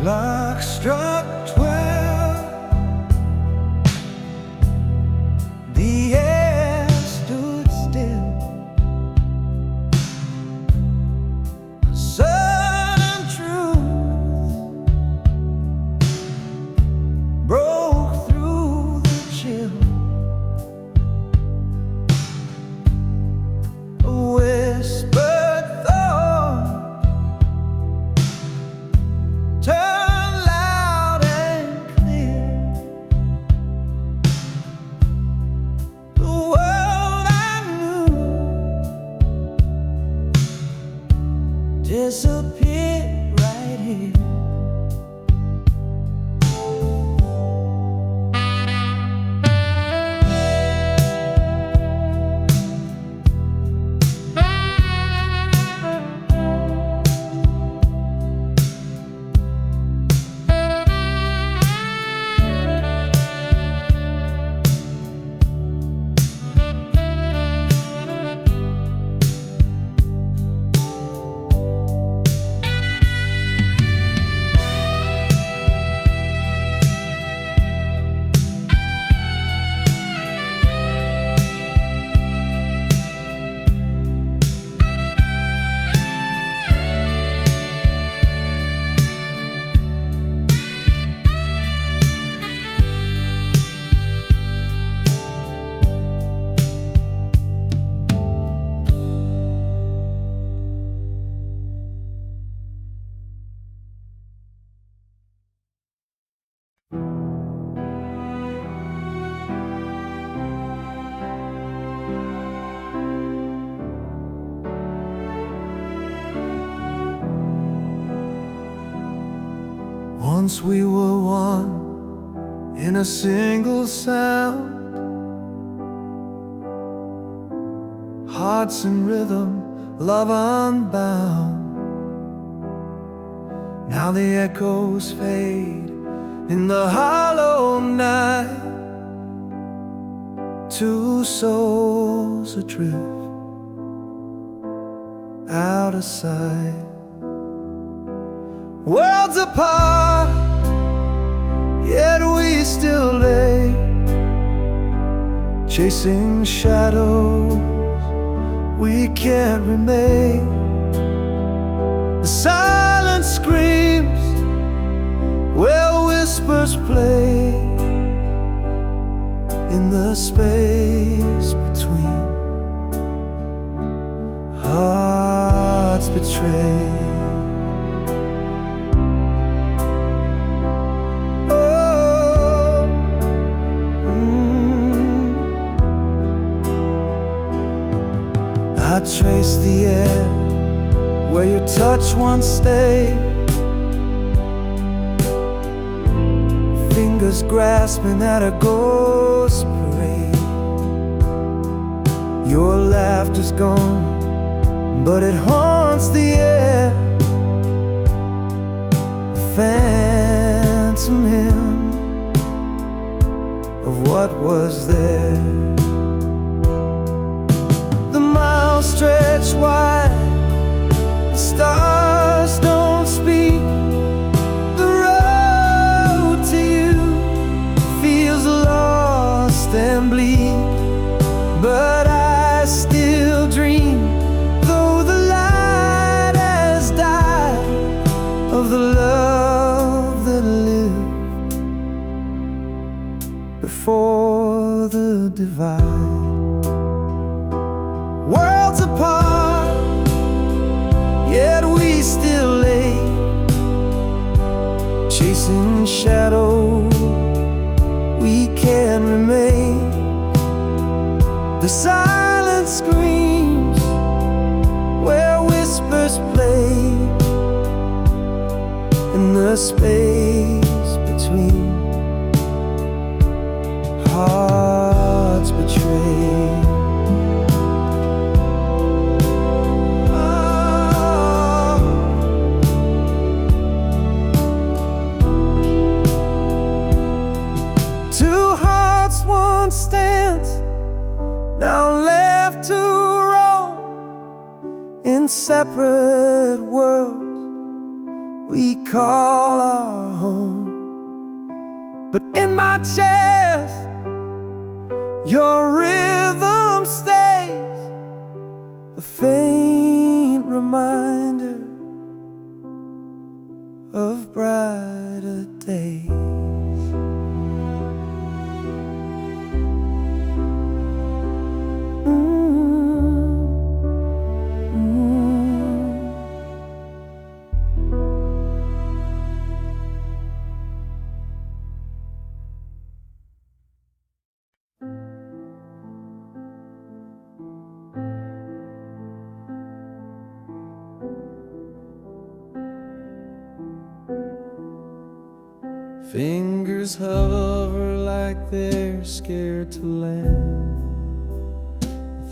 Clock struck 12. The air stood still. A sudden truth broke through the chill. A whispered thought turned loud and clear. The world I knew disappeared right here. Once we were one in a single sound, hearts in rhythm, love unbound. Now the echoes fade in the hollow night. Two souls adrift, out of sight. Worlds apart, yet we still lay, chasing shadows we can't remain. The silence screams where whispers play, in the space between hearts betrayed. I trace the air where your touch once stayed, fingers grasping at a ghost parade. Your laughter's gone, but it haunts the air, a phantom hymn of what was there. Stretch wide, the stars don't speak. The road to you feels lost and bleak, but I still dream, though the light has died, of the love that lived before the divide. Worlds apart, yet we still lay, chasing shadows we can't remain. The silence screams where whispers play, in the space between hearts betrayed. Stands now left to roam in separate worlds, we call our home. But in my chest, your rhythm stays, a faint reminder of brighter days. Fingers hover like they're scared to land.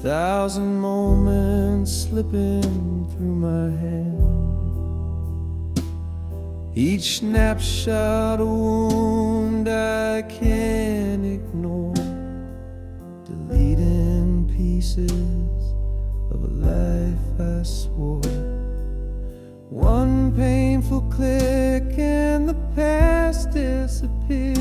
1,000 moments slipping through my hand. Each snapshot a wound I can't ignore, deleting pieces of a life I swore. One painful click and the past disappears,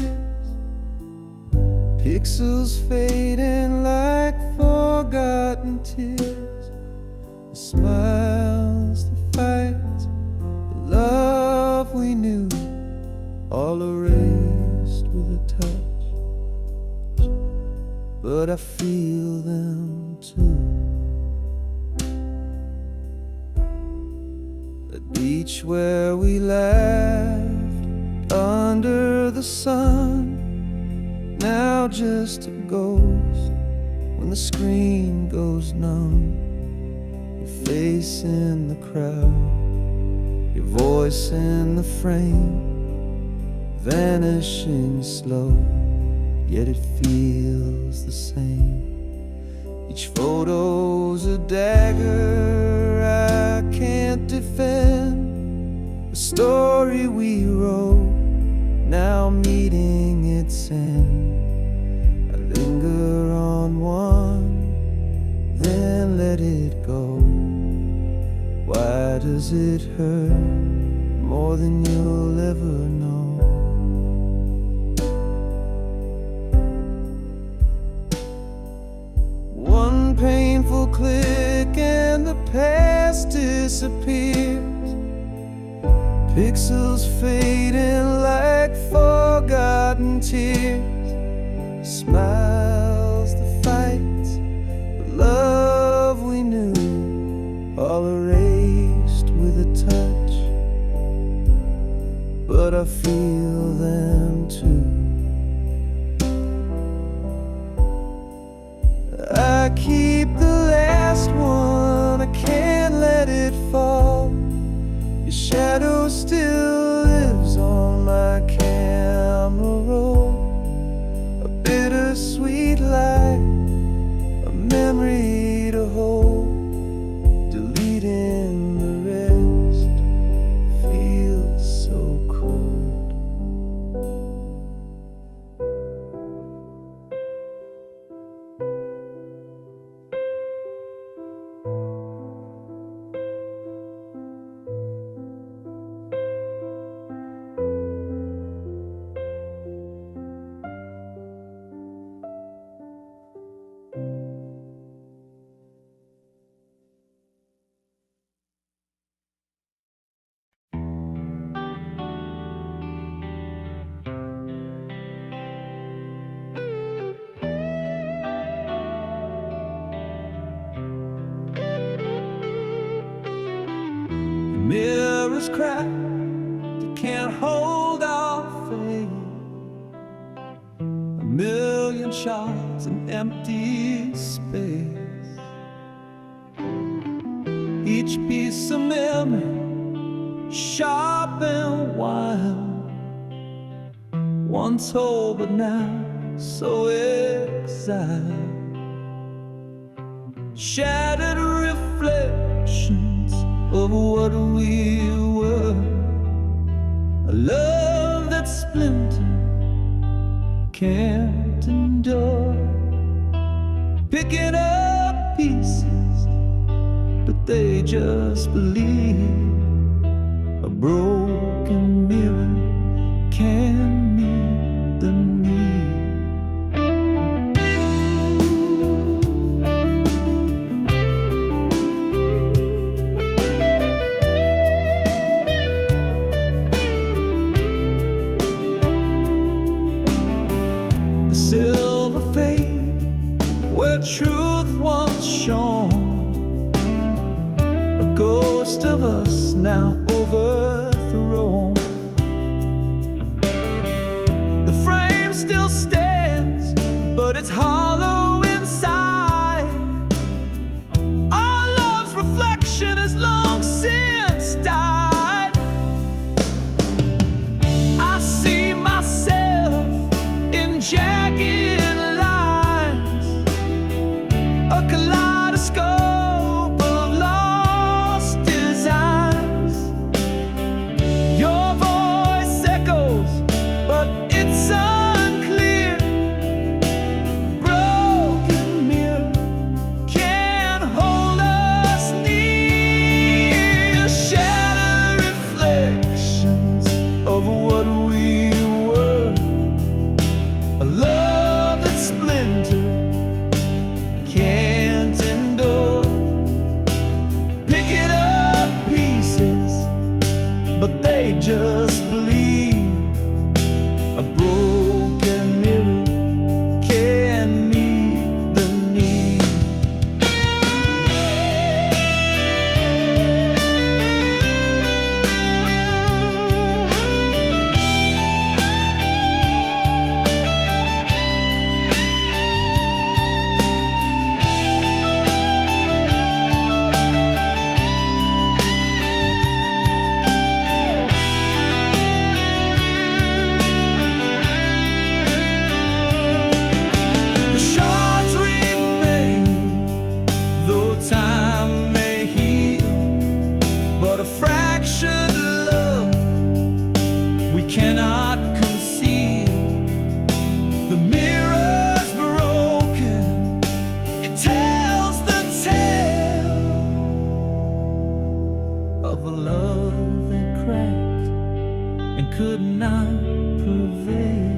pixels fading like forgotten tears. The smiles, the fights, the love we knew, all erased with a touch. But I feel them too. The beach where we laughed under the sun, now just a ghost when the screen goes numb. Your face in the crowd, your voice in the frame, vanishing slow, yet it feels the same. Each photo's a dagger I can't defend, a story we wrote, now meeting its end. I linger on one, then let it go. Why does it hurt more than you'll ever know? One painful click and the past disappears, pixels fading like forgotten tears. Smiles, the fights, the love we knew, all erased with a touch. But I feel them too. I keep the last one, I can't let it fall. Your shadow still lives on my camera roll, a bittersweet light, a memory to hold, deleting the rest feels so cold. Mirrors crack, they can't hold our fame. A million shots in empty space, each piece of memory sharp and wild, once whole but now so exiled. Shattered reflections of what we were, a love that splintered can't endure. Picking up pieces, but they just believe a broken broken mirror can meet the need. The silver fade where truth once shone, a ghost of us now overthrown. The frame still stands, but it's hollow inside. Our love's reflection has long since died. I see myself in jagged lines, a kaleidoscope of lost designs. Your voice echoes, but it's unclear. Broken mirror can't hold us near. Shattered reflections of what we were, a love that's splintered can't endure. Picking up pieces, but they just bleed. A broken mirror can meet the need. The shards remain, though time may heal, but a fractured love we cannot conceal. The mirror's broken, it tells the tale of a love that cracked and could not prevail.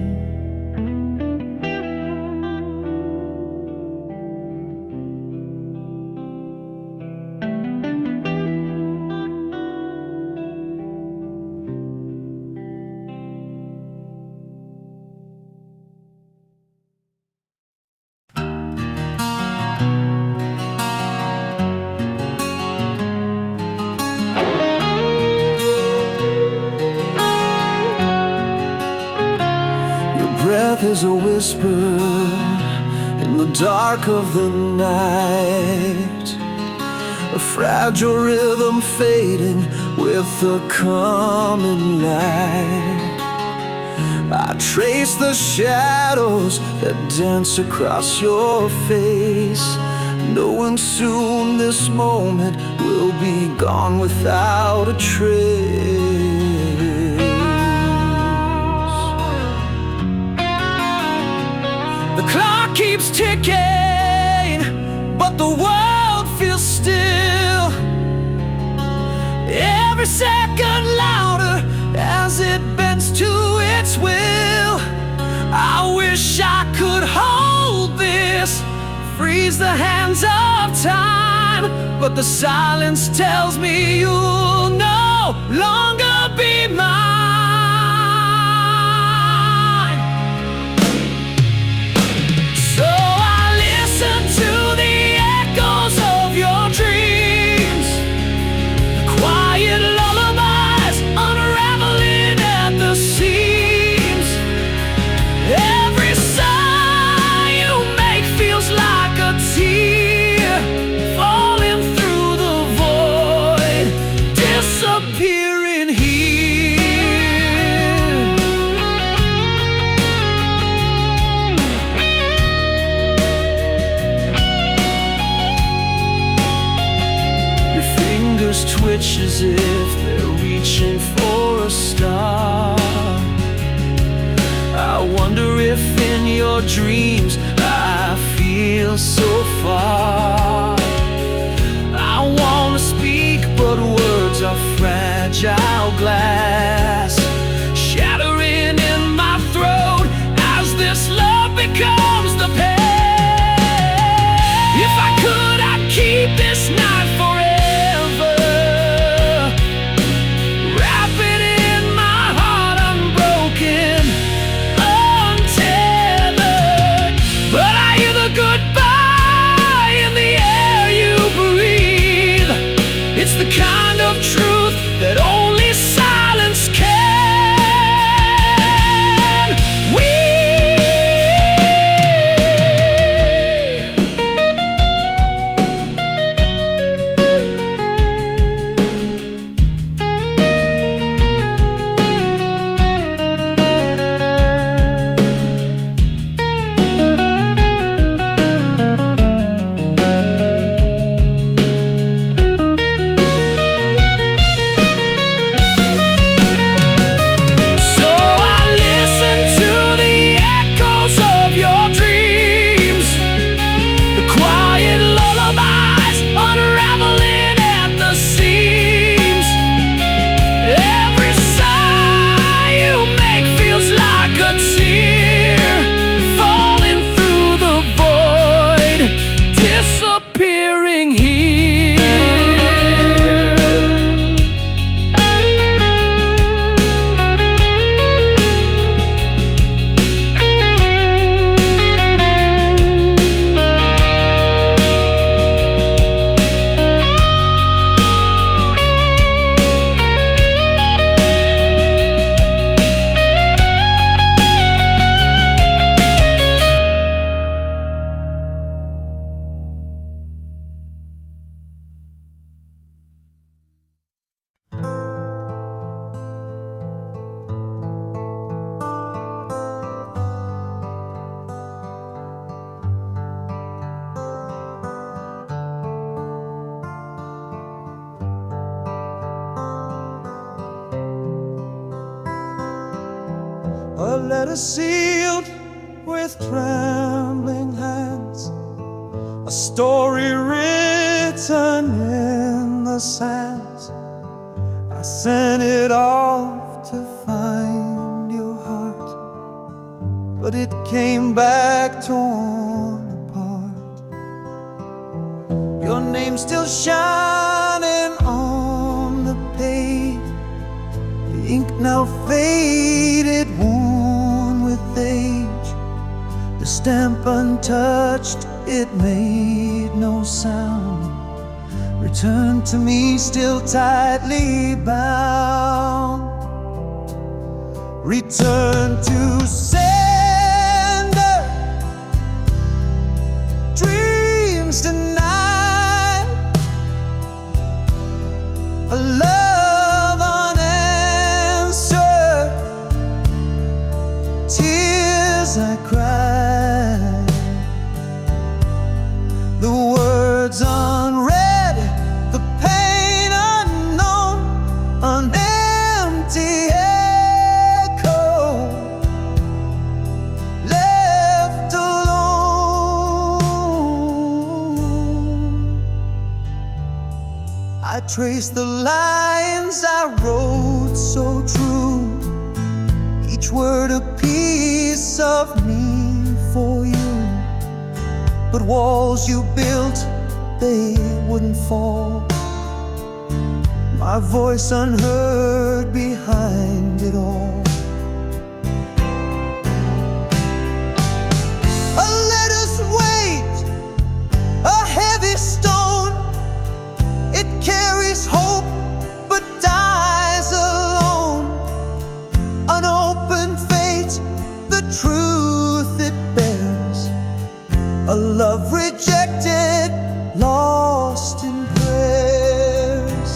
Breath is a whisper in the dark of the night, a fragile rhythm fading with the coming light. I trace the shadows that dance across your face, knowing soon this moment will be gone without a trace. The clock keeps ticking, but the world feels still. Every second louder as it bends to its will. I wish I could hold this, freeze the hands of time, but the silence tells me you'll no longer be mine. So I listen to the echoes of your dreams, the quiet lullabies unraveling at the seams. Every sigh you make feels like a tear falling through the void, disappearing here. Your fingers twitch as if they're reaching for a star. I wonder if in your dreams I feel so far. I wanna speak, but words are fragile glass. lullabies unraveling at the seams. Every sigh you make feels like a tear falling through the void, disappearing here. A letter sealed with trembling hands, a story written in the sands. I sent it off to find your heart, but it came back torn apart. Your name still shining on the page, the ink now faded, worn with age. The stamp untouched, it made no sound. Return to me still tightly bound. Return to sender, dreams denied, a love unanswered, tears I cried, the words unread, the pain unknown, an empty echo, left alone. I trace the lines I wrote so true, each word a piece of me for you. But walls you built, they wouldn't fall, my voice unheard behind it all. A letter's weight, a heavy stone, it carries hope but dies alone. An open fate, the truth it bears, a love rejected, lost in prayers.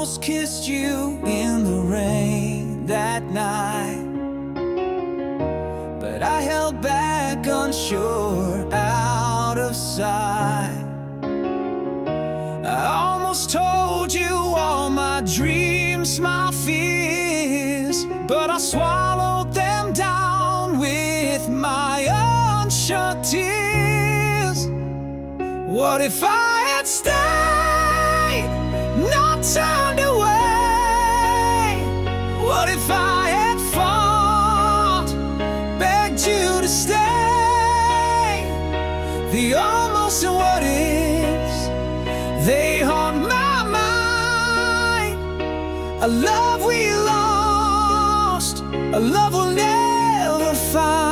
almost kissed you in the rain that night, but I held back, unsure, out of sight. I almost told you all my dreams, my fears, but I swallowed them down with my unshut tears. What if I had stayed, not turned away? What if I had fought, begged you to stay? The almost and what ifs, they haunt my mind. A love we lost, a love we'll never find.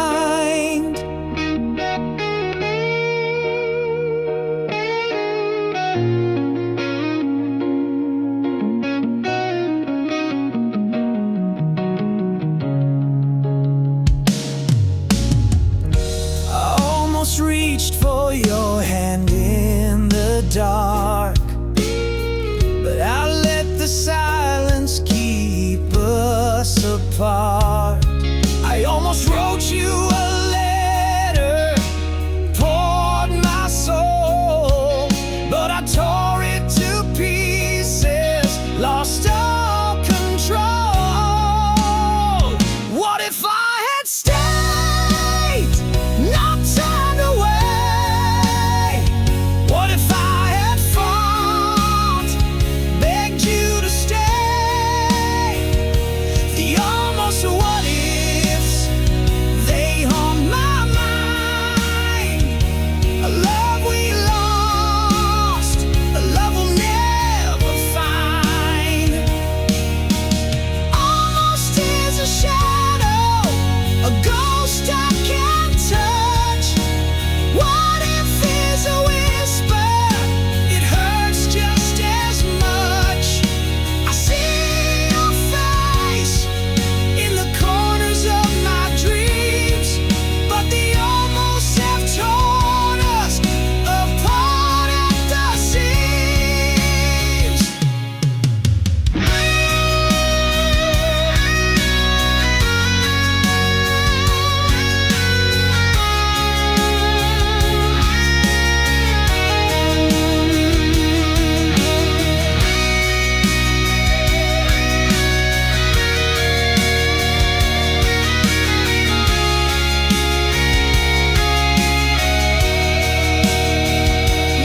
I almost reached for your hand in the dark, but I let the silence keep us apart. I almost wrote you a letter, poured my soul, but I tore it to pieces, lost all control. What if I had stayed, not turned away? What if I had fought, begged you to stay? The almost what ifs, they haunt my mind. A love we lost, a love we'll never find. Almost is a shadow, a ghost I can't touch. What if is a whisper, it hurts just as much. I see your face in the corners of my dreams, but the almost have torn us apart at the seams.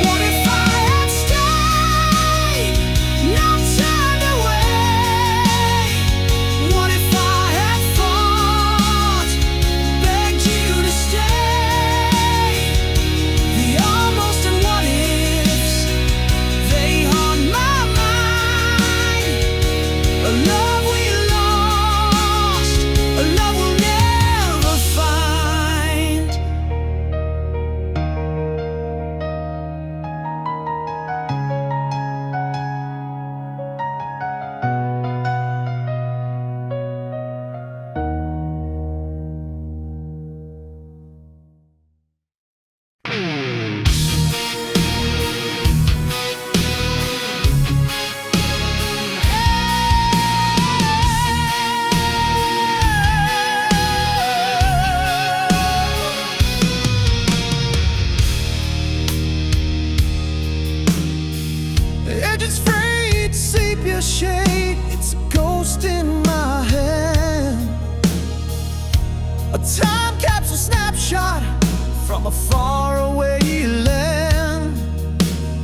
What if I had stayed, not turned away? What if I had fought, begged you to stay? The almost and what ifs, they haunt my mind. A love we lost, a love we'll never find. Edges frayed, sepia shade, it's a ghost in my hand. A time capsule snapshot from a faraway land.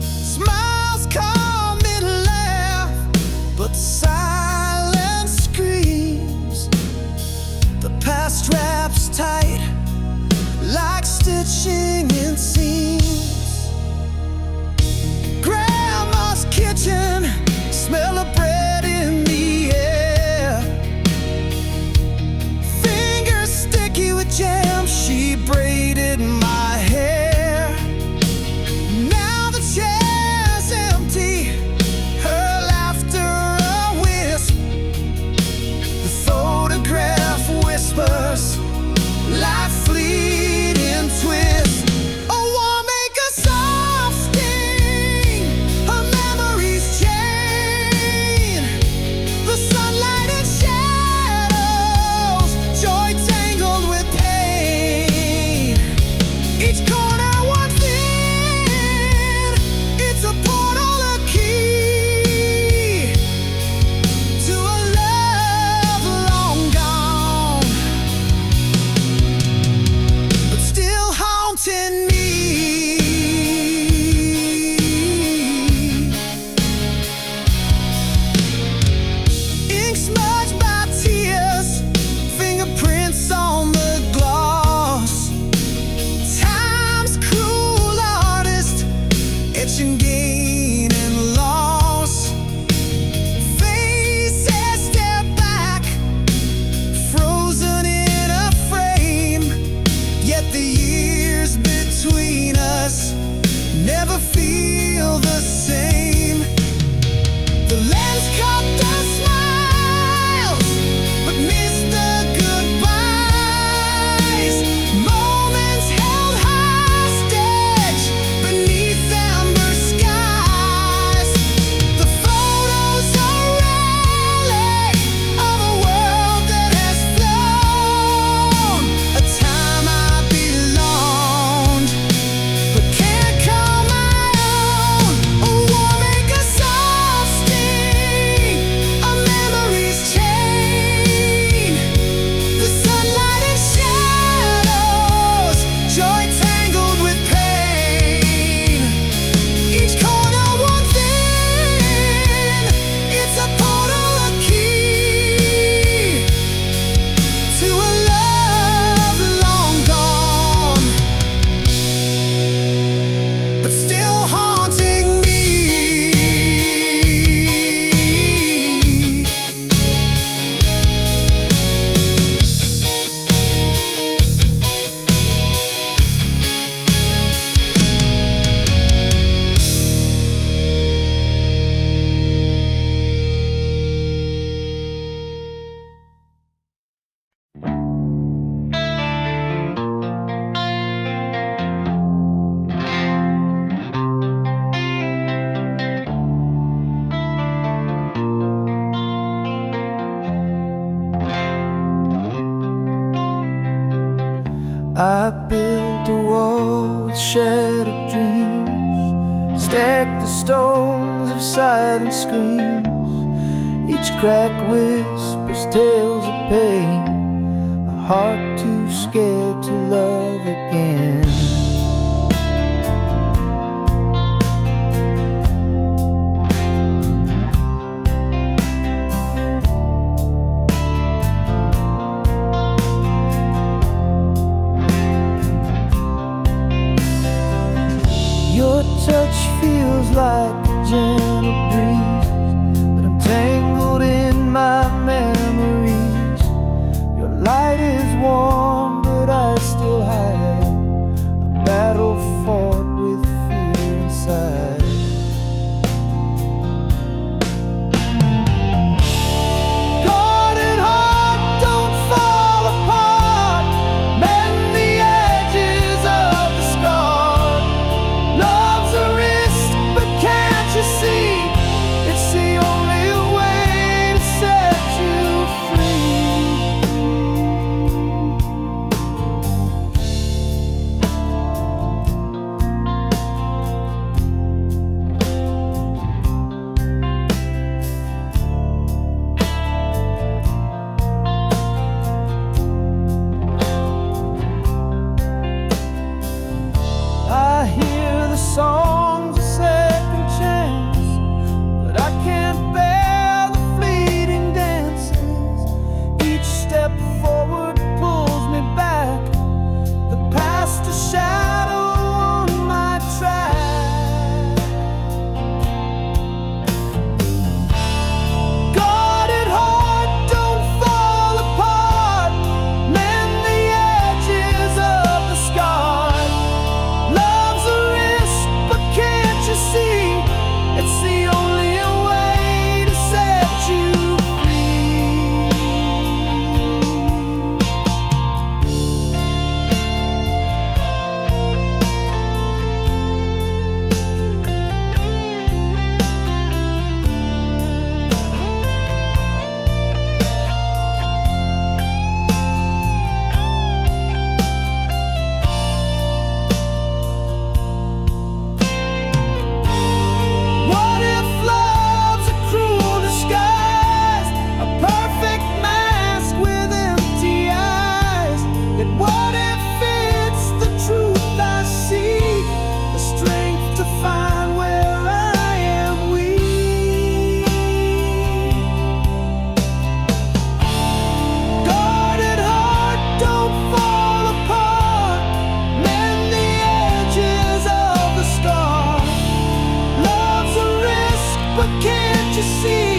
Smiles come and laugh, but silence screams. The past wraps tight, like stitching in seams. Grandma's kitchen, smell of bread in the air. Fingers sticky with jam, she braided my hair. Now the chair's empty, her laughter a wisp. The photograph whispers, like fleeting twists. A warm I built a wall with shattered dreams, stacked the stones of silent screams. Each crack whispers tales of pain, a heart too scared to love again. Your touch feels like a gentle breeze, but I'm tangled in my memories. Your light is warm, but I still hide a battle fought with fear inside. Guarded heart, don't fall apart. Mend the edges of the scar. Love's a risk, but can't you see? It's the only way to set you free. I hear the songs of second chance, but I can't bear the fleeting dances. Each step forward pulls me back, the past a shadow on my track. Guarded heart, don't fall apart. Mend the edges of the scar. Love's a risk, but can't you see? It's the only way to set you free. What if love's a cruel disguise, a perfect mask with empty eyes? And what if it's the truth I seek, the strength to find where I am weak? Guarded heart, don't fall apart. Mend the edges of the scar. Love's a risk, but can't you see?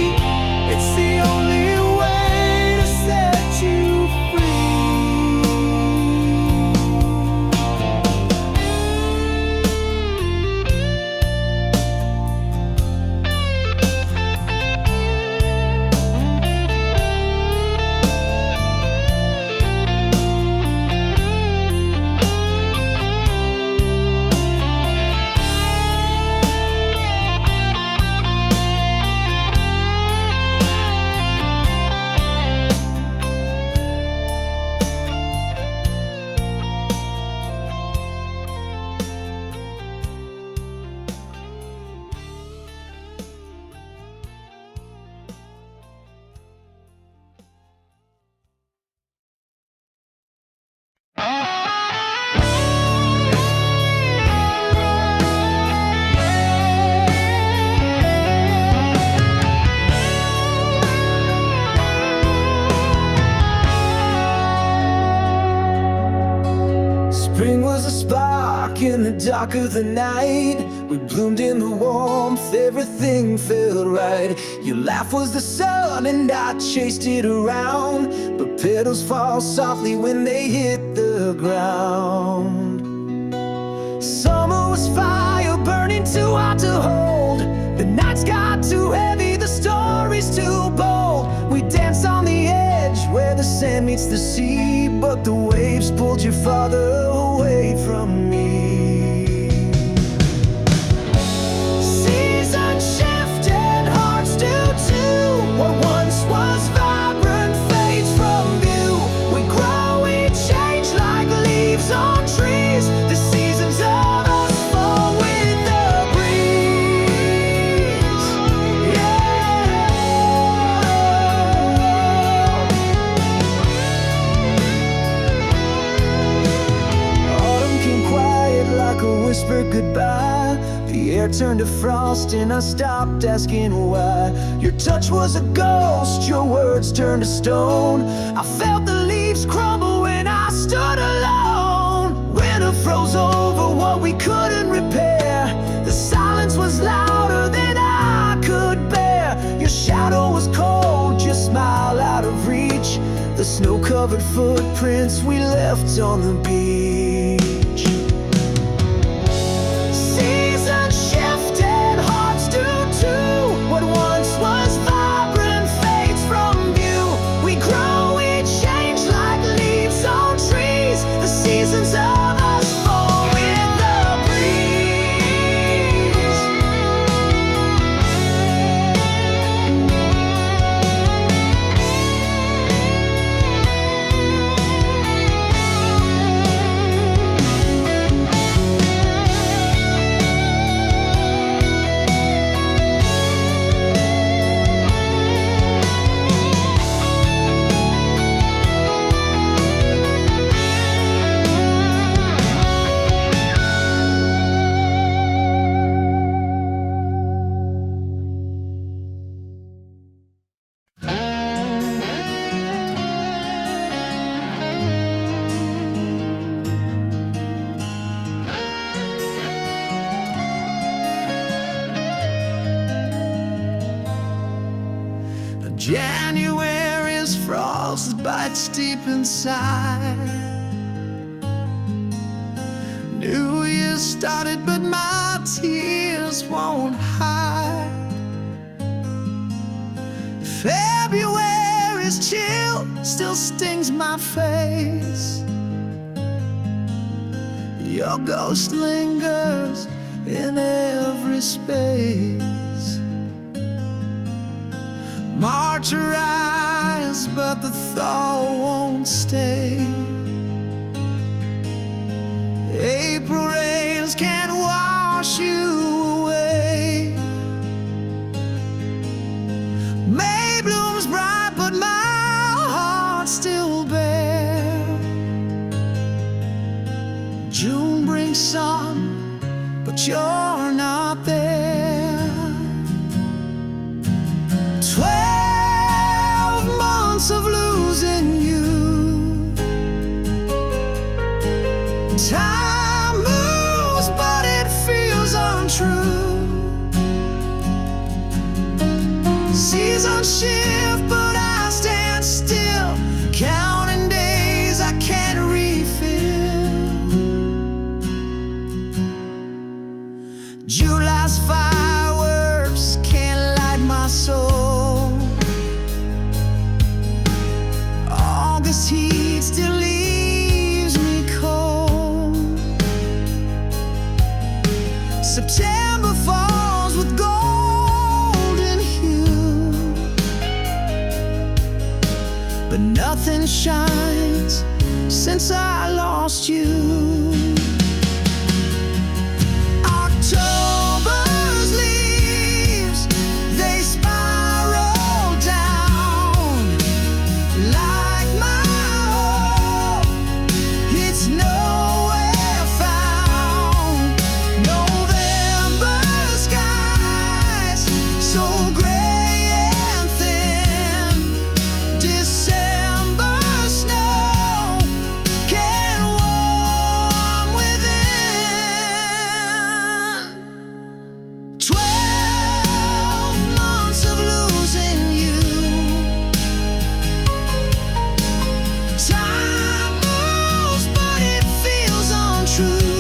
It's the only way to set you free. Spring was a spark in the dark of the night. We bloomed in the warmth, everything felt right. Your laugh was the sun and I chased it around, but petals fall softly when they hit the ground. Summer was fire burning too hot to hold. The nights got too heavy, the stories too bold. We danced on the edge where the sand meets the sea, but the waves pulled you farther away from me. Seasons shift and hearts do too. What once was vibrant fades from view. We grow, we change like leaves whispered goodbye. The air turned to frost and I stopped asking why. Your touch was a ghost, your words turned to stone. I felt the leaves crumble when I stood alone. Winter froze over what we couldn't repair. The silence was louder than I could bear. Your shadow was cold, your smile out of reach. The snow-covered footprints we left on the beach. Seasons shifted, hearts do too. What once was vibrant fades from view. We grow, we change like leaves on trees. The seasons of us fall with the breeze. January's frost bites deep inside. New Year started, but my tears won't hide. February's chill still stings my face. Your ghost lingers in every space. March arrives, but the thaw won't stay. April rains can't wash you away. May blooms bright, but my heart's still bare. June brings sun, but you're not there. 12 months of losing you. Time moves, but it feels untrue. Seasons shift, but I stand still, counting days I can't refill. July's fireworks can't light my soul. August heat still leaves me cold. September falls with golden hue, but nothing shines since I lost you. October's leaves, they spiral down like my hope. It's nowhere found. November skies so gray and thin. December snow can warm within. 12 months of losing you. Time moves, but it feels untrue.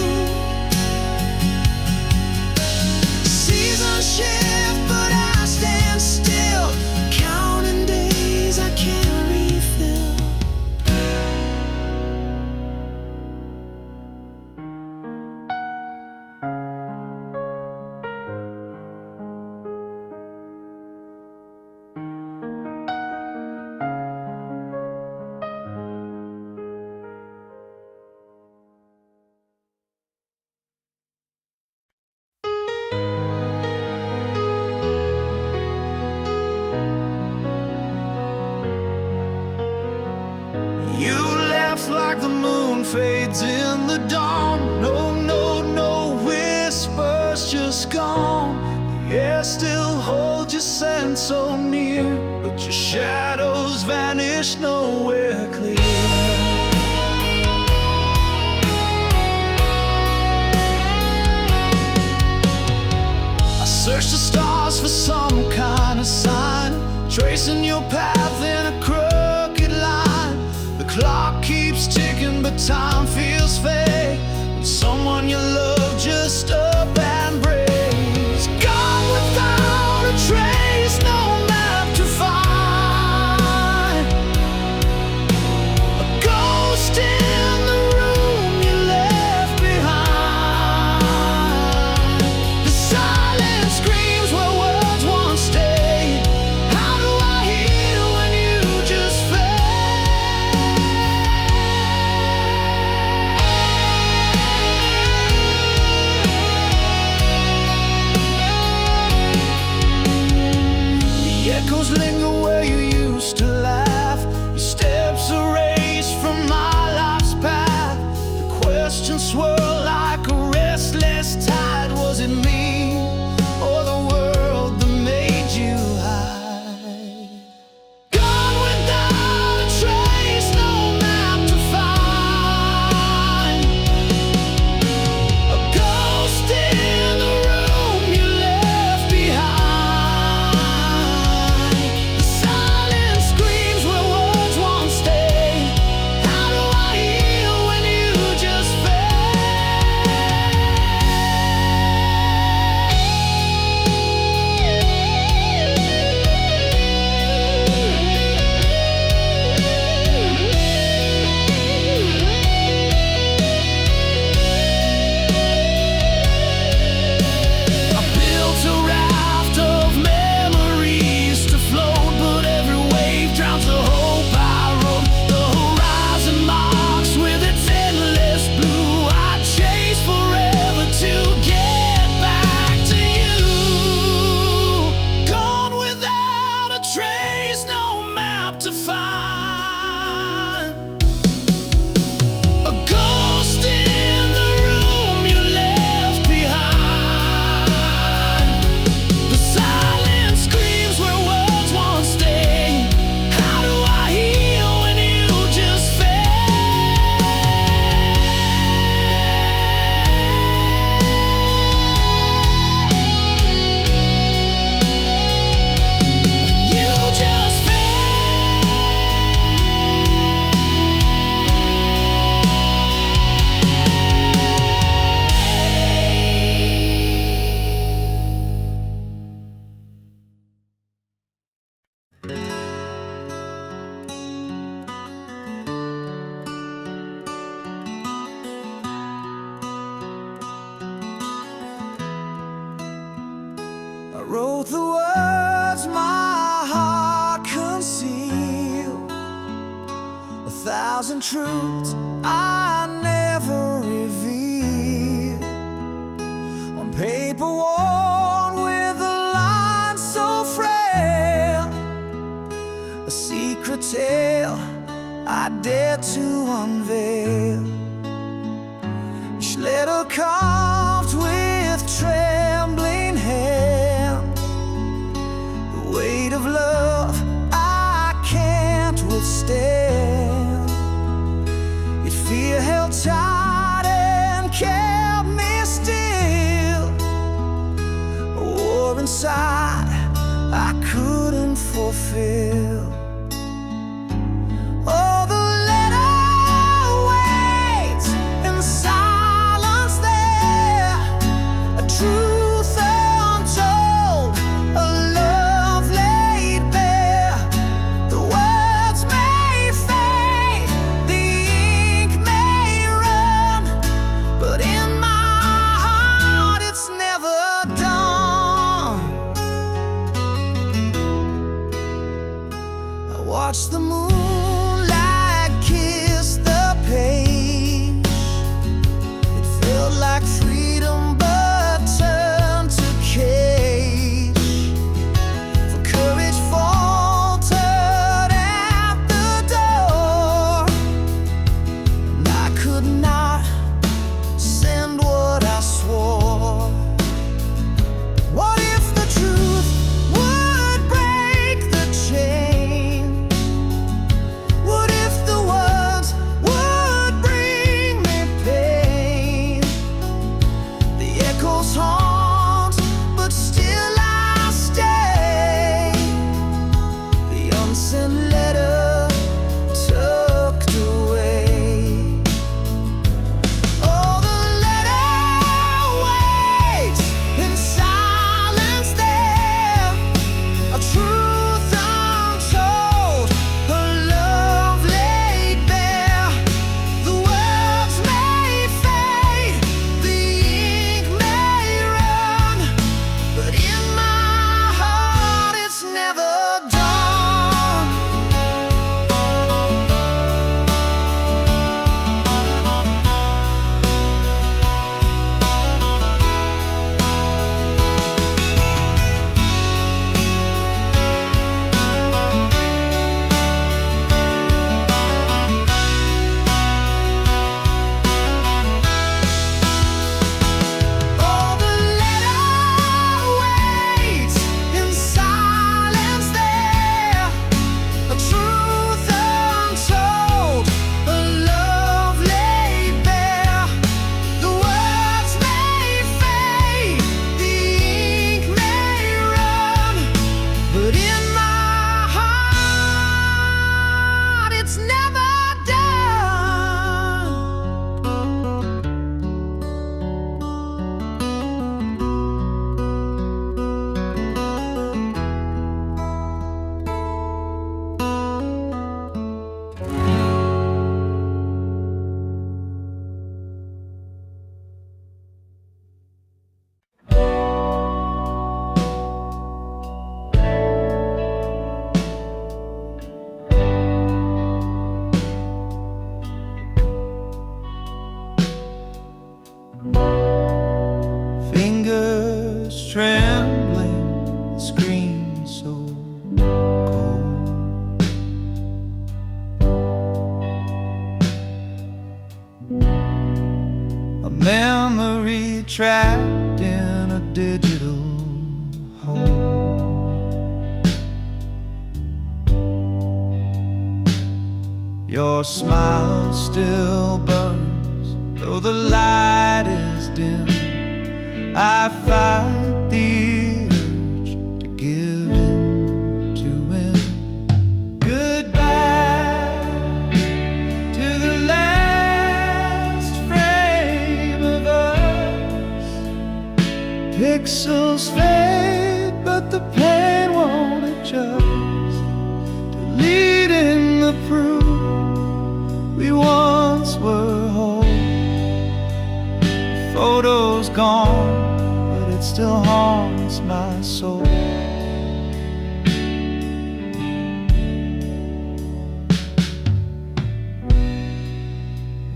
Seasons shift, but I stand still, counting days I can't refill. You left like the moon fades in the dawn. No, no, no stand so near, but your shadows vanish nowhere clear. Search the stars for some kind of sign, tracing your path in a crooked line. The clock keeps ticking, but time feels fake when someone you love just up and breaks. Gone without a trace, no map to find. A ghost in the room you left behind. The silence screams where words once stayed. How do I heal when you just fade? The echoes linger where you used to laugh. Your steps erased from my life's path. The questions swirl like a restless tide. Was it me or the world that made you hide? Gone without a trace, no map to find. A ghost in the room you left behind. The silence screams where words once stayed. How do I heal when you just I built a raft of memories to float, but every wave drowns the hope I wrote. The horizon marks with its endless blue. I chase forever to get back to you. Gone without a trace, no map to find. A ghost in the room you left behind. The silence screams where words once stayed. How do I heal when you just fade? You just I wrote the words my heart concealed, 1,000 truths I never revealed. On paper worn with a line so frail, a secret tale I dare to unveil. Each letter carved with trembling hand, the weight of love I can't withstand. Yet fear held tight and kept me still, a war inside I couldn't fulfill. Oh, the letter waits in silence there, a truth untold, a love laid bare. The words may fade, the ink may run, but in my heart it's never done. a memory trapped in a digital hole. Your smile still burns, though the light is dim. I fight the urge to give in to win. Goodbye to the last frame of us. Pixels fade, but the pain won't adjust. Deleting the proof we once were whole. Photos gone, but it still haunts my soul.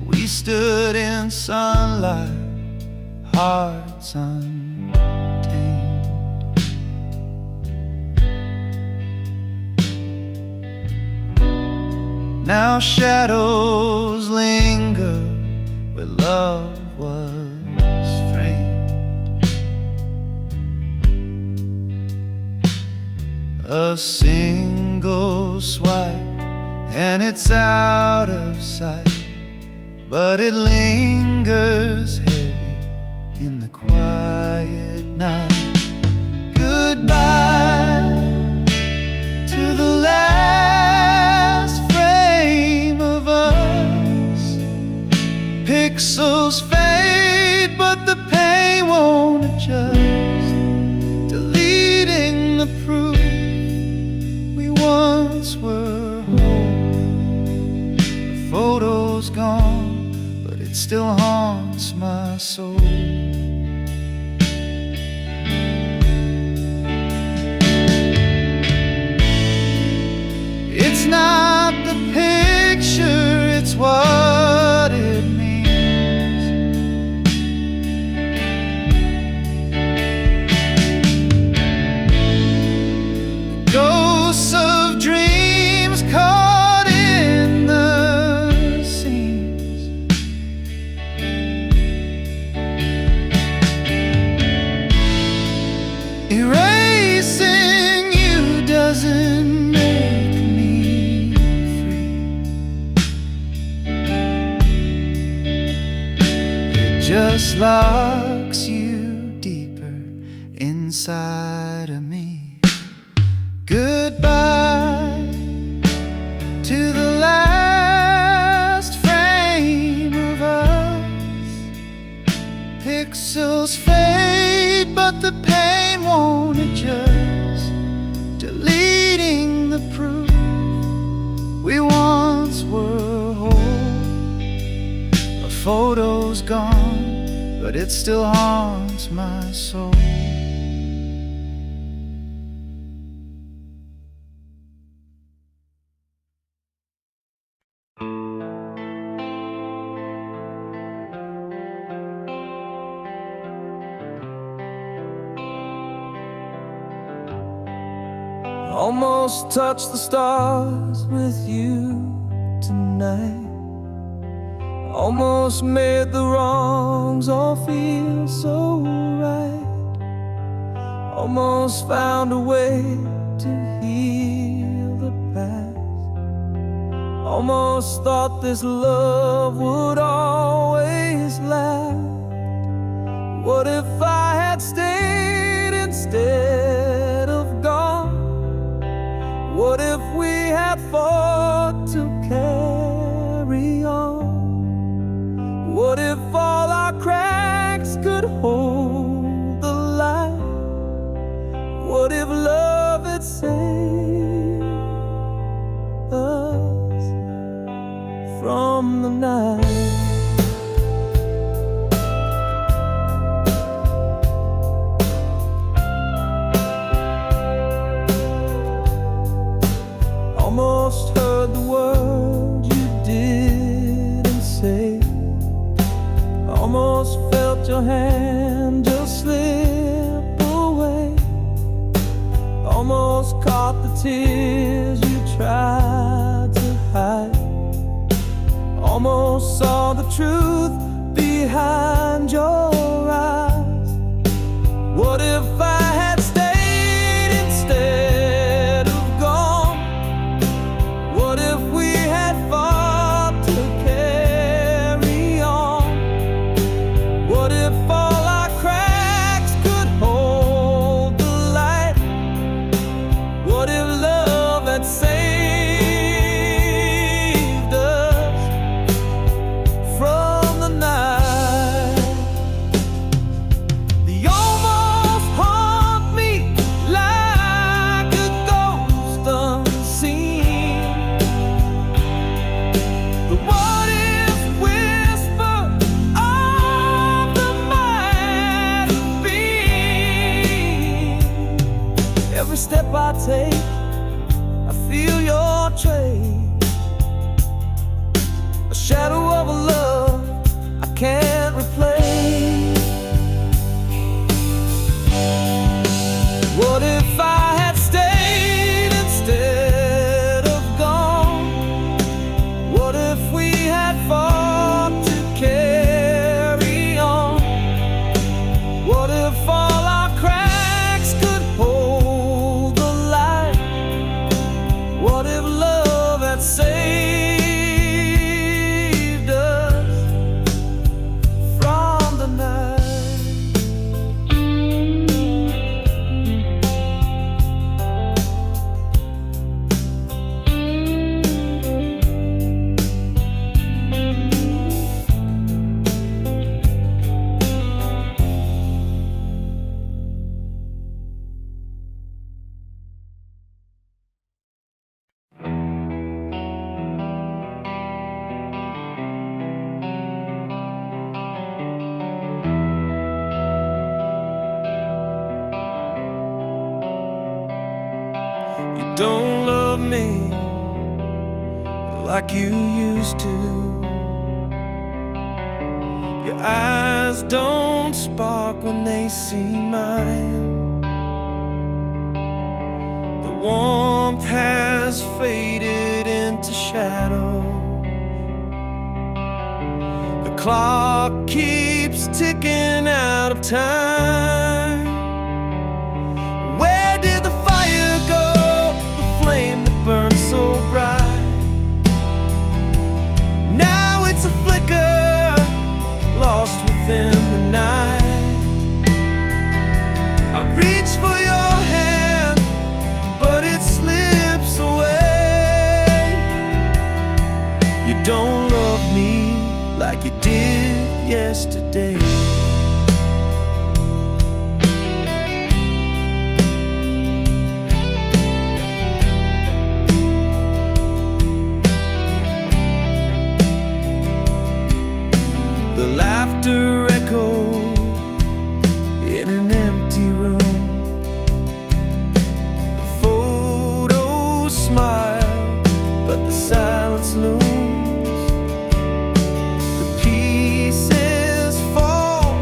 We stood in sunlight, hearts untamed. Now shadows linger where love was framed. A single swipe and it's out of sight, but it lingers heavy in the quiet night. Goodbye to the last frame of us. Pixels fade, but the pain won't adjust. Deleting the proof we once were whole. The photo's gone, but it still haunts my soul. It's not the picture, it's what it means. The ghosts of dreams caught in the seams. Erasing you doesn't make me free. It just locks you deeper inside of me. Goodbye to the last frame of us. Pixels fade, but the pain won't adjust. Deleting the proof we once were whole. A photo's gone, but it still haunts my soul. Almost touched the stars with you tonight. Almost made the wrongs all feel so right. Almost found a way to heal the past. Almost thought this love would always last. What if I had stayed instead of gone? What if we had fought to carry on? What if all our cracks could hold the light? What if love had saved us from the night? Almost heard the words you didn't say. Almost felt your hand just slip away. Almost caught the tears you tried to hide. Almost saw the truth behind your eyes? What if I had stayed instead of gone? What if we had fought to carry on? What if all our cracks could hold the light? What if love had saved us from the night? They almost haunt me like a ghost unseen. The what if whisper of the might have been. Every step I take, I feel your trace, a shadow of a love I can't replace. What if I had stayed instead of gone? What if we had fought to carry on? What if all our cracks could hold the light? What if love had saved us from the night? You don't love me like you used to. Your eyes don't spark when they see mine. The warmth has faded into shadow. The clock keeps ticking out of time. Where did the fire go? The flame that burned so bright. Now it's a flicker, lost within the night. I reach for your hand, but it slips away. You don't love me like you did yesterday. The laughter echoed in an empty room. The photos smile, but the silence looms. The pieces fall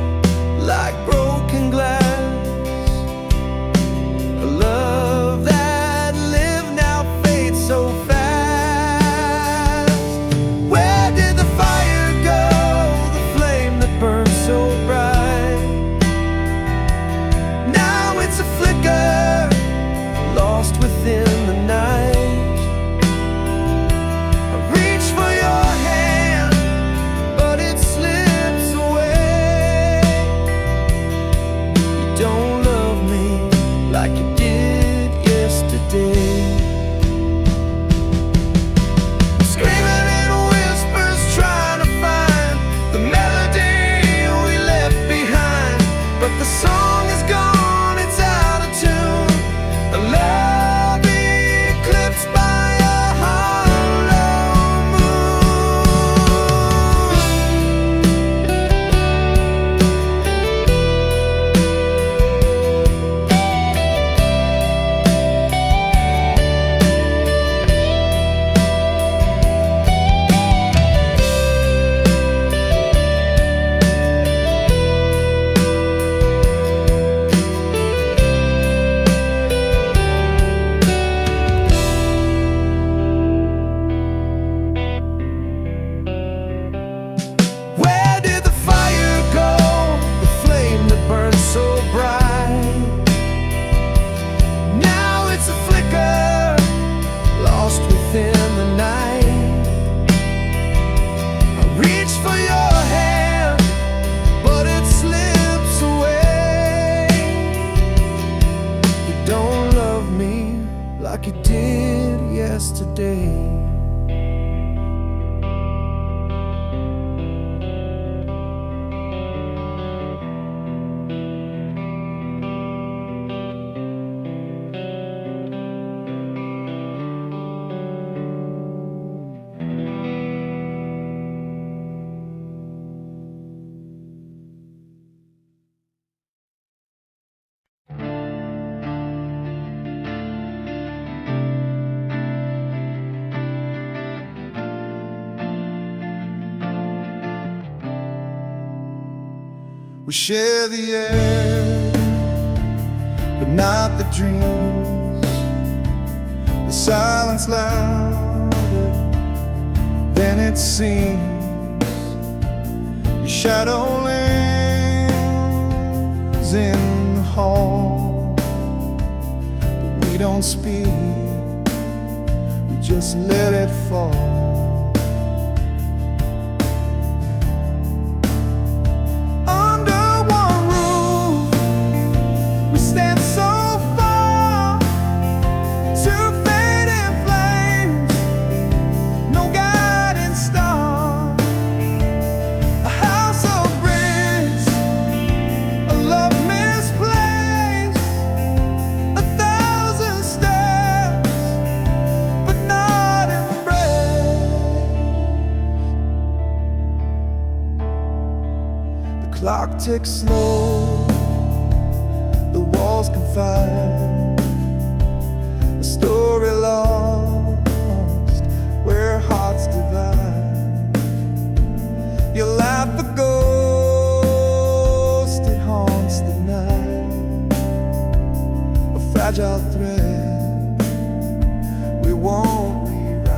We share the air, but not the dreams. The silence louder than it seems. Your shadow lingers in the hall, but we don't speak, we just let it fall. Clock ticks slow, the walls confide, a story lost where hearts divide. You laugh the ghost, it haunts the night, a fragile thread we won't rewrite.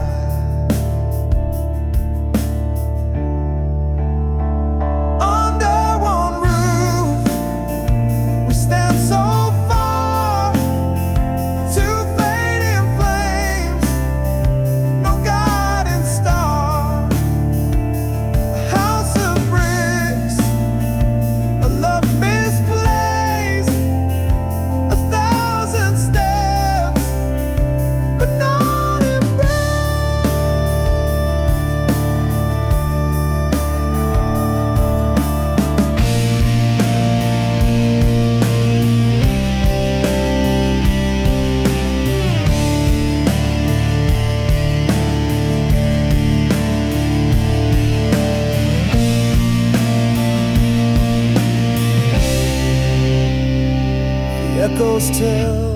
Echoes tell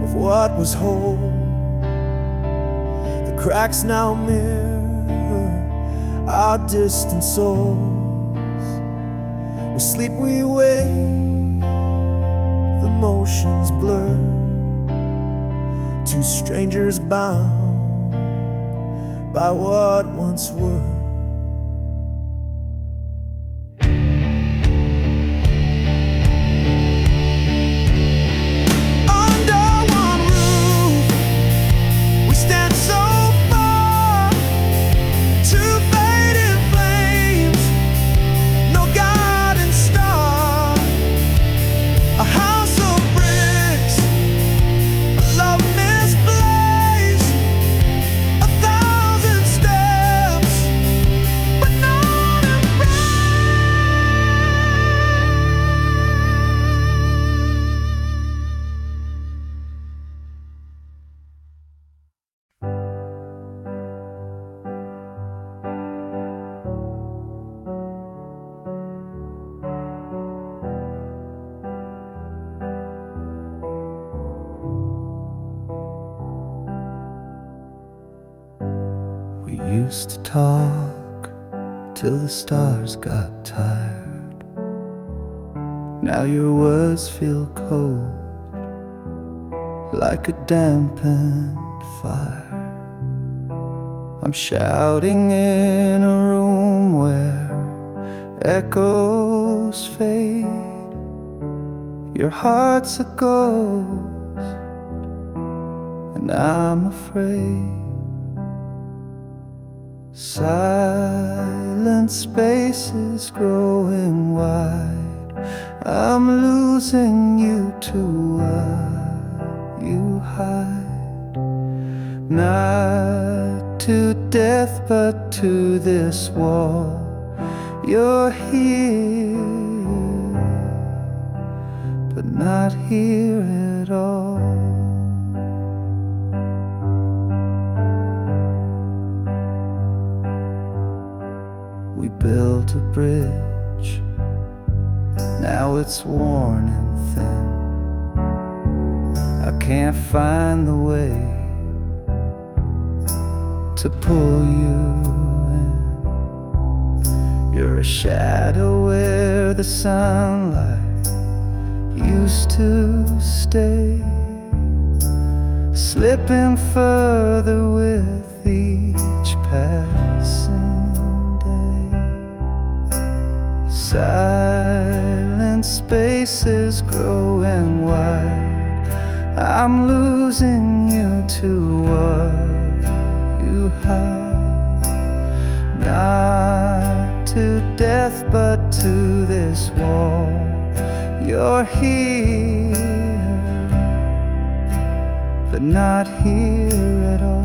of what was whole. The cracks now mirror our distant souls. We sleep, we wake, the motions blur. Two strangers bound by what once were. We used to talk till the stars got tired. Now your words feel cold, like a dampened fire. I'm shouting in a room where echoes fade. Your heart's a ghost, and I'm afraid. Silent spaces growing wide. I'm losing you to what you hide. Not to death, but to this wall. You're here, but not here at all. We built a bridge, now it's worn and thin. I can't find the way to pull you in. Your for a shadow where the sunlight used to stay, slipping further with each passing day. Silent spaces growing wide, I'm losing you to what you hide. Not to death but to this wall. You're here, but not here at all.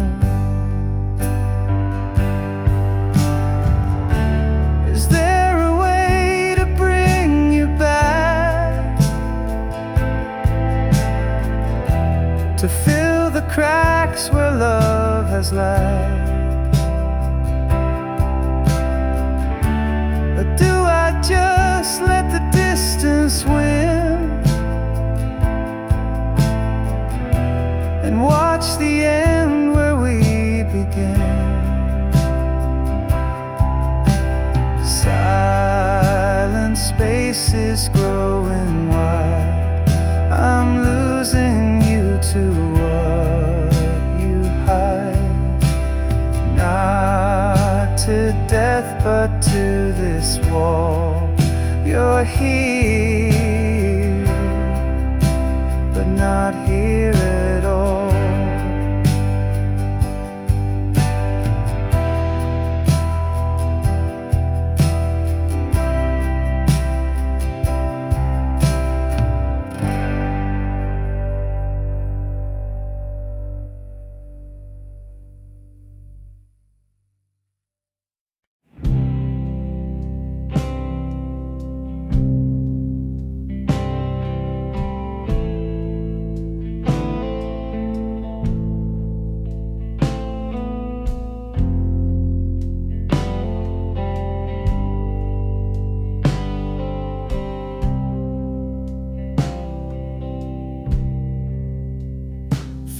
Is there a way to bring you back, to fill the cracks where love has lacked? Or do I just let the distance win and watch the end where we began? Silent spaces growing wide, I'm losing you to what you hide. Not to death but to this wall. You're here, but not here at all.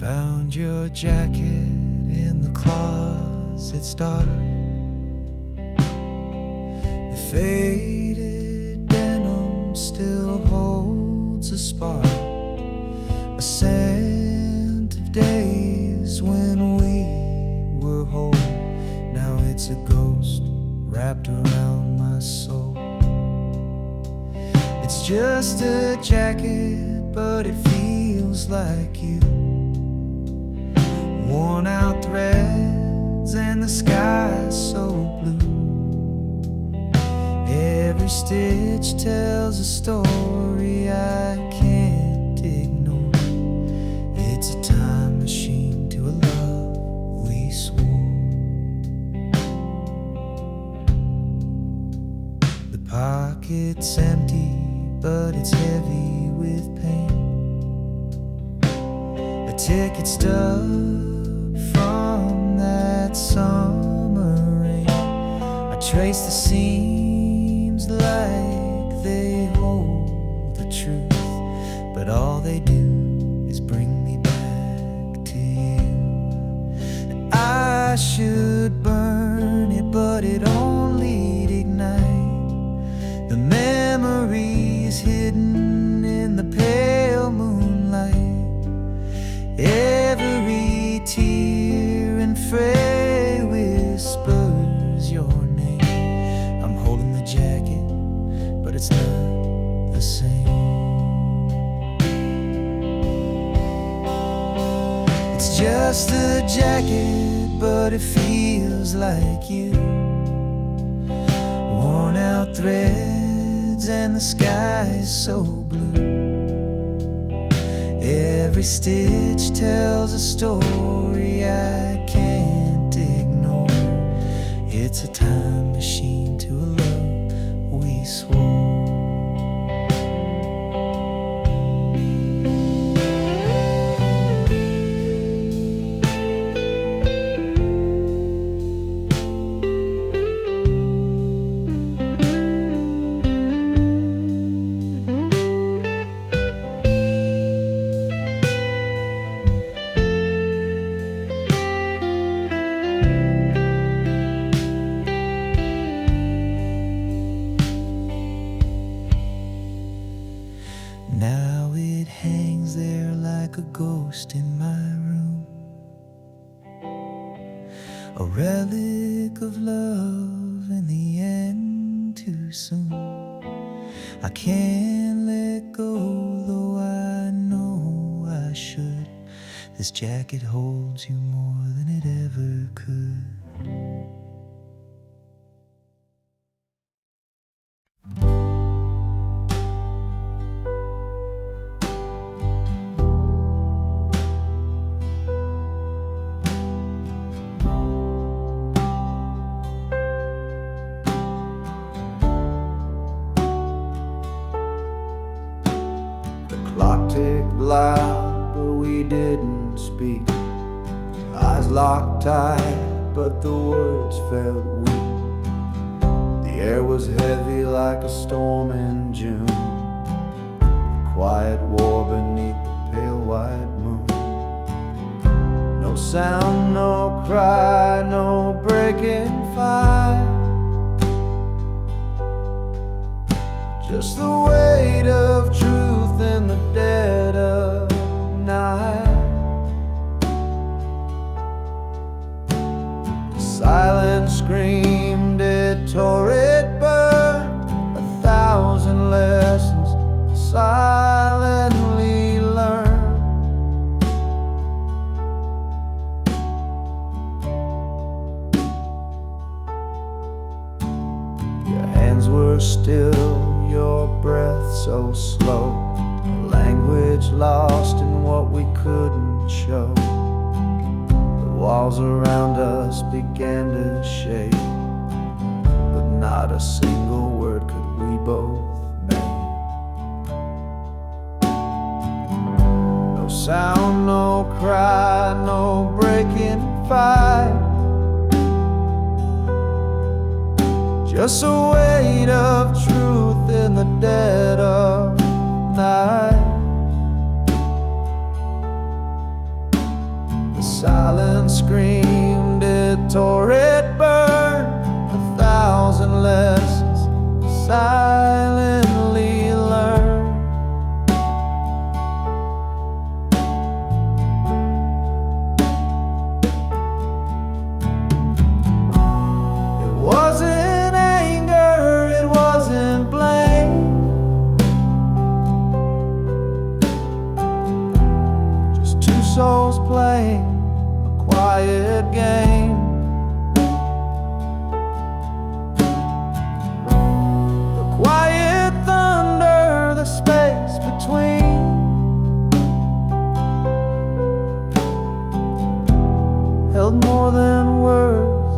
Found your jacket in the closet, started. The faded denim still holds a spark, a scent of days when we were whole. Now it's a ghost wrapped around my soul. It's just a jacket, but it feels like you. Worn out threads and the sky's so blue. Every stitch tells a story I can't ignore. It's a time machine to a love we swore. The pocket's empty, but it's heavy with pain. A ticket stub from that summer rain. I trace the seams like they hold the truth, but all they do is bring me back to you. And I should burn it, but it only'd ignite the memories hidden in the pale moonlight. Every tear and fray whispers your name. I'm holding the jacket, but it's not the same. It's just a jacket, but it feels like you. Worn out threads and the sky's so blue. Every stitch tells a story I can't ignore. It's a time machine to a love we swore. a relic of love in the end too soon. I can't let go, though I know I should. This jacket holds you more than it ever could. Clock ticked loud, but we didn't speak. Eyes locked tight, but the words felt weak. The air was heavy like a storm in June. Quiet war beneath the pale white moon. No sound, no cry, no breaking fire. Just the weight of truth in the dead of night. The silence screamed, it tore, it burned. 1,000 lessons silently learned. Your hands were still, your breath so slow, language lost in what we couldn't show. The walls around us began to shake, but not a single word could we both make. No sound, no cry, no breaking fight. Just a weight of truth in the dead of night. The silence screamed, it tore, it burned. 1,000 lessons silently learned. It wasn't souls playing a quiet game. The quiet thunder, the space between. Held more than words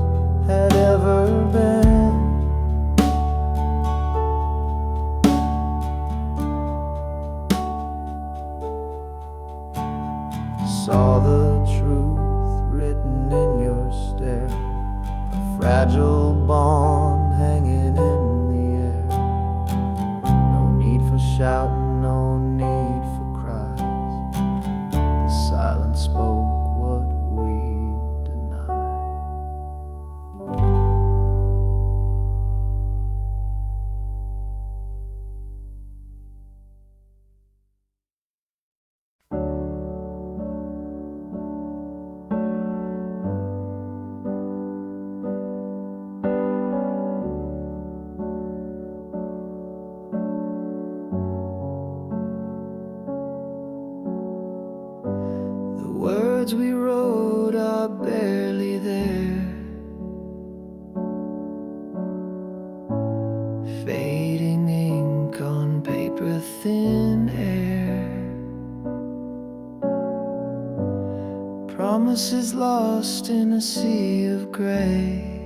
had ever been. Saw the truth written in your stare, a fragile bond hanging in the air. No need for shouting, no need for cries. The silence spoke what we denied. Words we wrote are barely there, fading ink on paper, thin air. Promises lost in a sea of gray.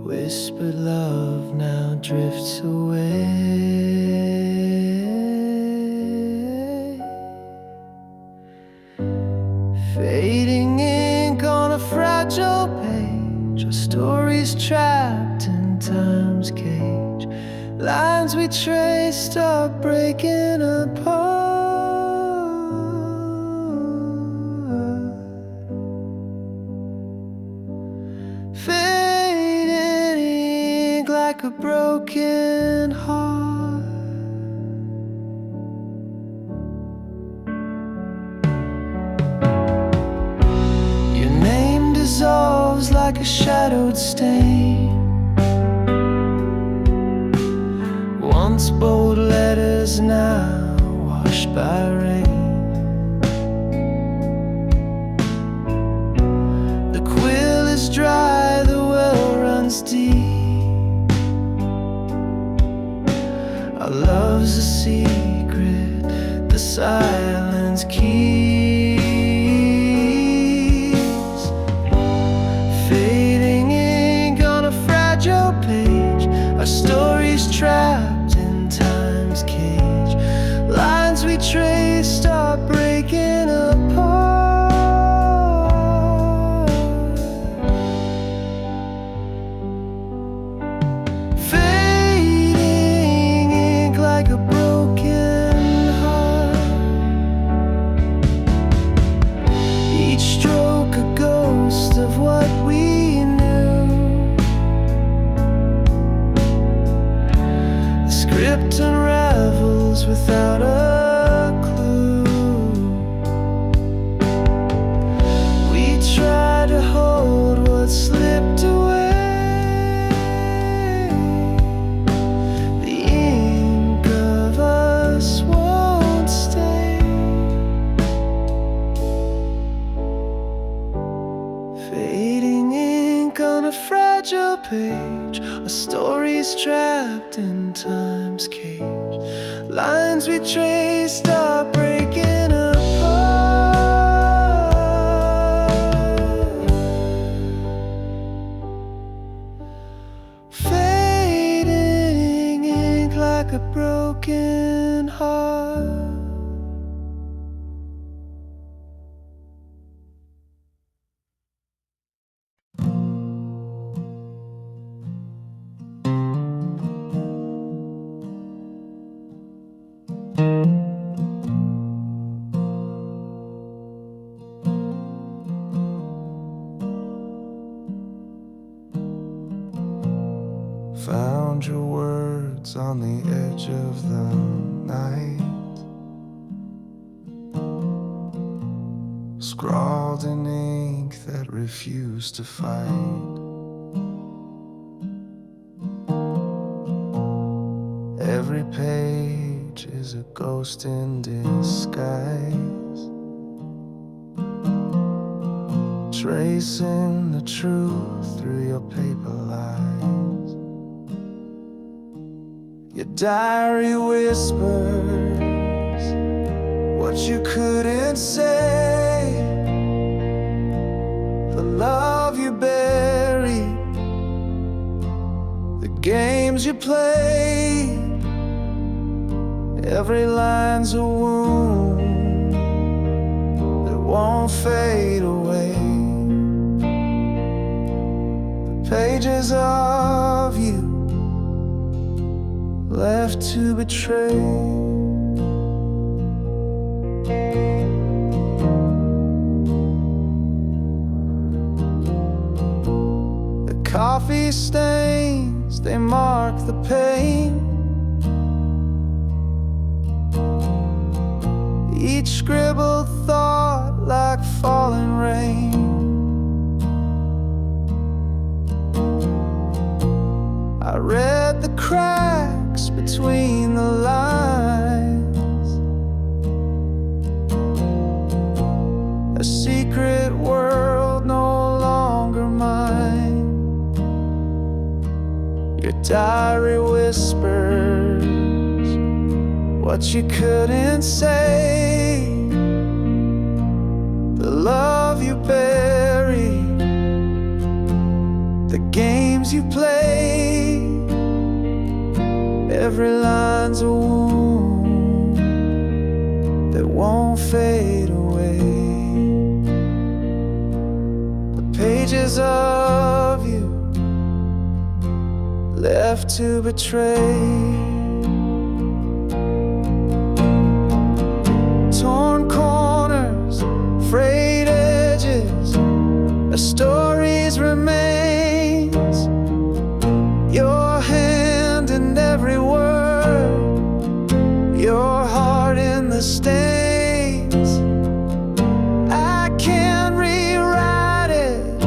Whispered love now drifts away. Fading ink on a fragile page, our stories trapped in time's cage. Lines we traced are breaking apart. Fading ink like a broken heart. shadowed stain. Once bold letters, now washed by rain. The quill is dry, the well runs deep. Our love's a secret the silence keeps. Fading ink on a fragile page, our stories trapped in time's cage. Lines we traced are breaking apart. Fading ink like a broken heart. Each stroke a ghost of what we knew. The script unravels without a clue. We try to hold what slipped away. The ink of us won't stay. Fading ink on a fragile page, a story's trapped in time's cage. Lines we traced are breaking apart. Fading ink like a broken heart. Found your words on the edge of the night, scrawled in ink that refused to fight. Every page is a ghost in disguise, tracing the truth through your paper lies. Your diary whispers what you couldn't say, the love you buried, the games you played. Every line's a wound that won't fade away. The pages of you left to betray. The coffee stains, they mark the pain. Each scribbled thought like falling rain. I read the cracks between the lines, a secret world no longer mine. Your diary whispers what you couldn't say, the love you buried, the games you played. Every line's a wound that won't fade away. The pages of you left to betray. Torn corners, frayed edges, a story's remains. Your hand in every word, your heart in the stains. I can't rewrite it,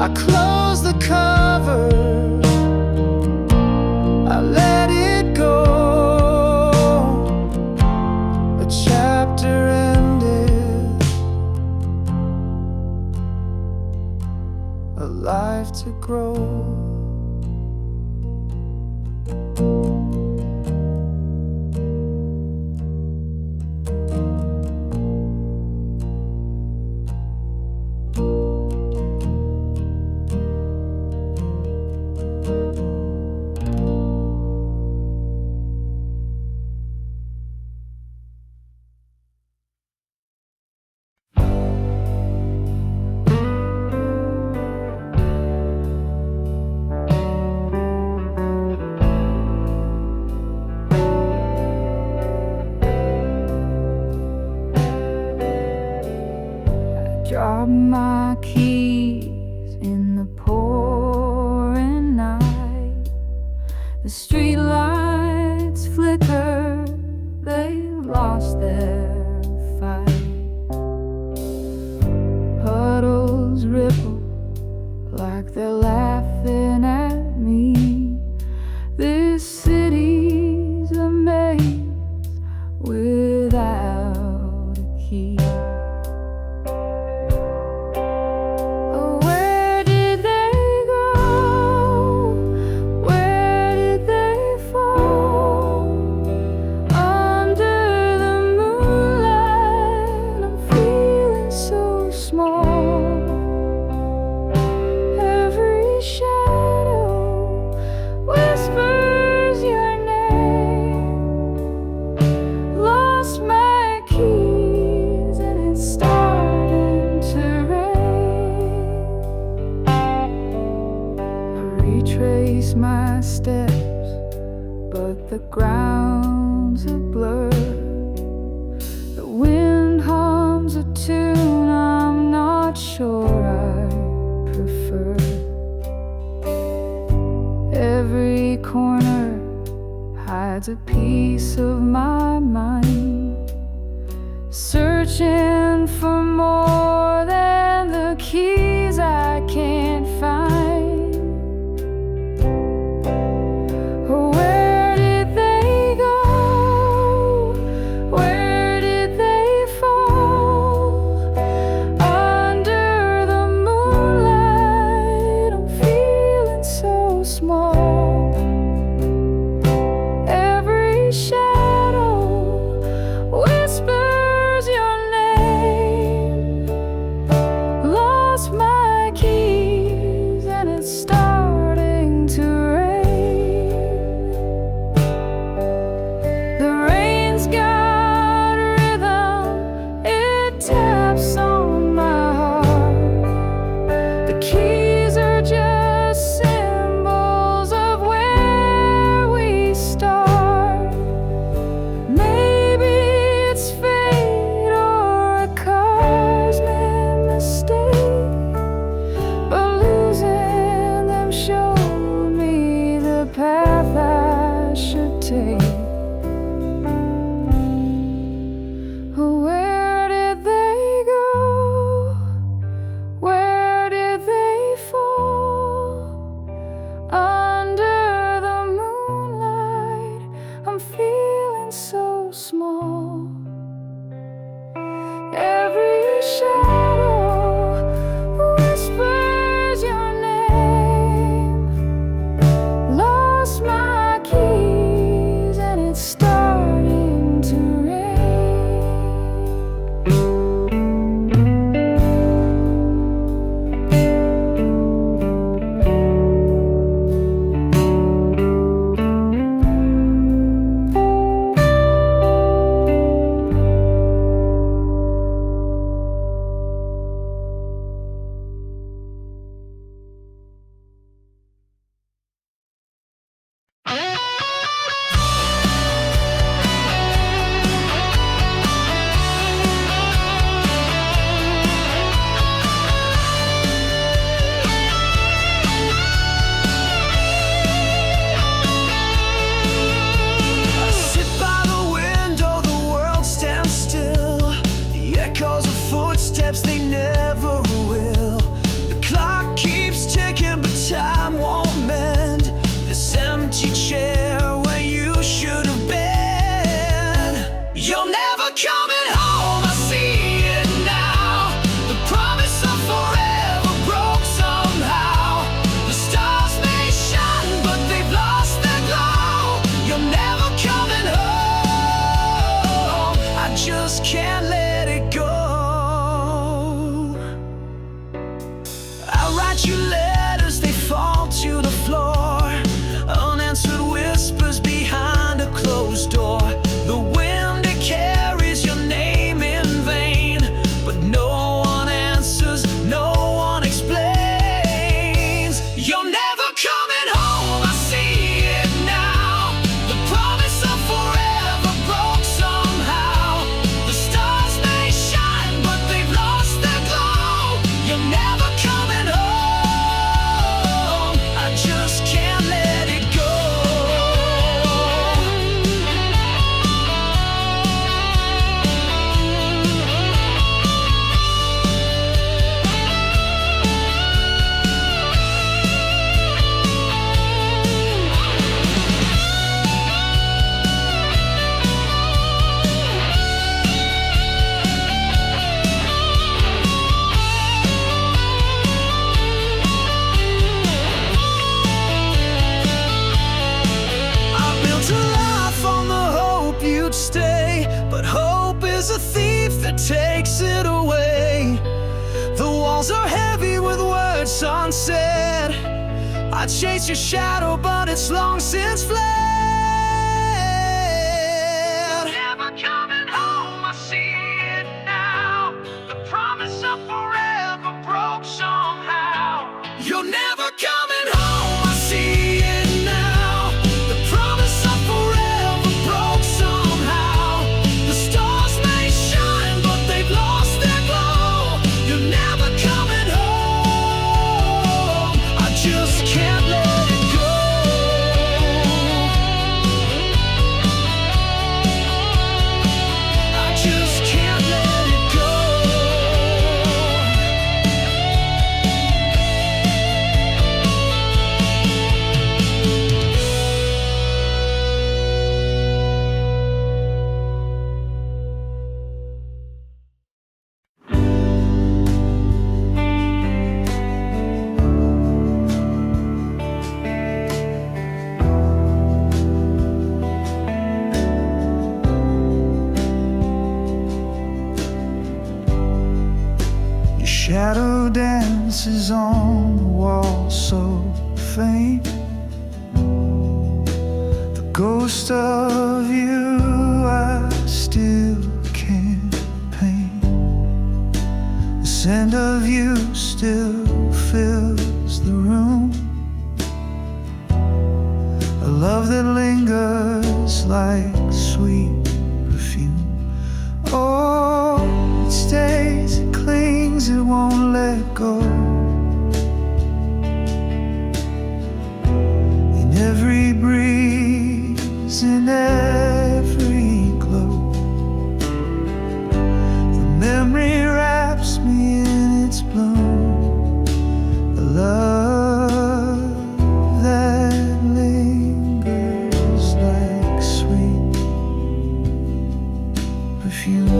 I close the covers, I let it go. A chapter ended, a life to grow. Drop my keys in the pouring night. The street lights flicker, they've lost their fight. Puddles ripple like they're laughing at me. This city's a maze without a key. Retrace my steps, but the ground's a blur. The wind hums a tune I'm not sure I prefer. Every corner hides a piece of my mind, searching for more than the keys I can't find. Where did they go? Where did they write you letters, they fall to the floor. Unanswered whispers behind a closed door. The wind, it carries your name in vain, but no one answers, no one explains. You're never coming home, I see it now. The promise of forever broke somehow. The stars may shine, but they've lost their glow. You're never coming home, I just can't let it go. I built a life on the hope you'd stay, but hope is a thief that takes it away. The walls are heavy with words unsaid. I chase your shadow, but it's long since fled. Never coming home, I see it now. The promise of forever broke somehow. You're never coming home, I see it now. The promise of forever broke somehow. The stars may shine, but they've lost their glow. You're never coming home, I just can't let it go. I just can't let it go. Your shadow dances on the wall so faint. The ghost of you I still can't paint. The scent of you still fills the room. A love that lingers like sweet perfume. Oh, it stays, it clings, it won't let go. In every breeze, in every glow, the memory wraps me in its bloom. A love that lingers like sweet perfume.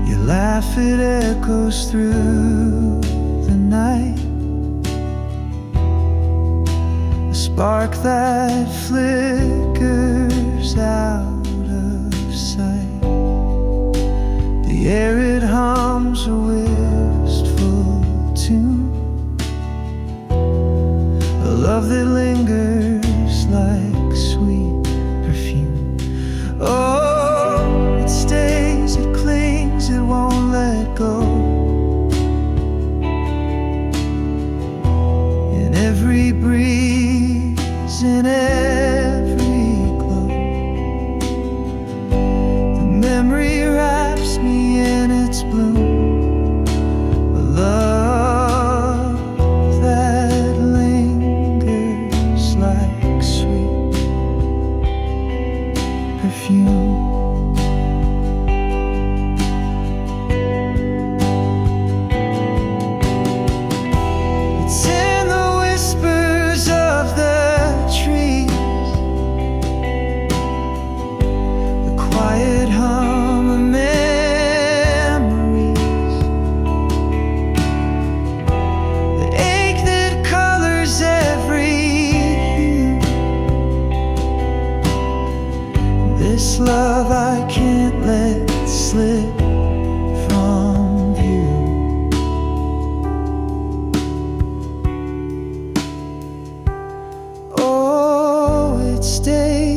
Your laugh, it echoes through the night. A spark that flickers out of sight. The air, it hums a wistful tune. A love that lingers like sweet perfume. Oh, it stays, it clings, it won't let go. In every breeze, in every glow, the memory wraps me in its bloom. A love that lingers like sweet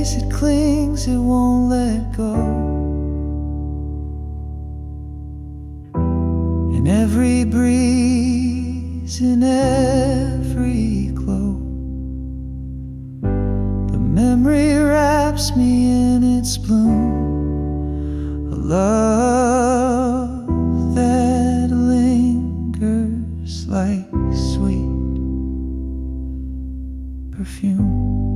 days it clings, it won't let go. In every breeze, in every glow, the memory wraps me in its bloom. A love that lingers like sweet perfume.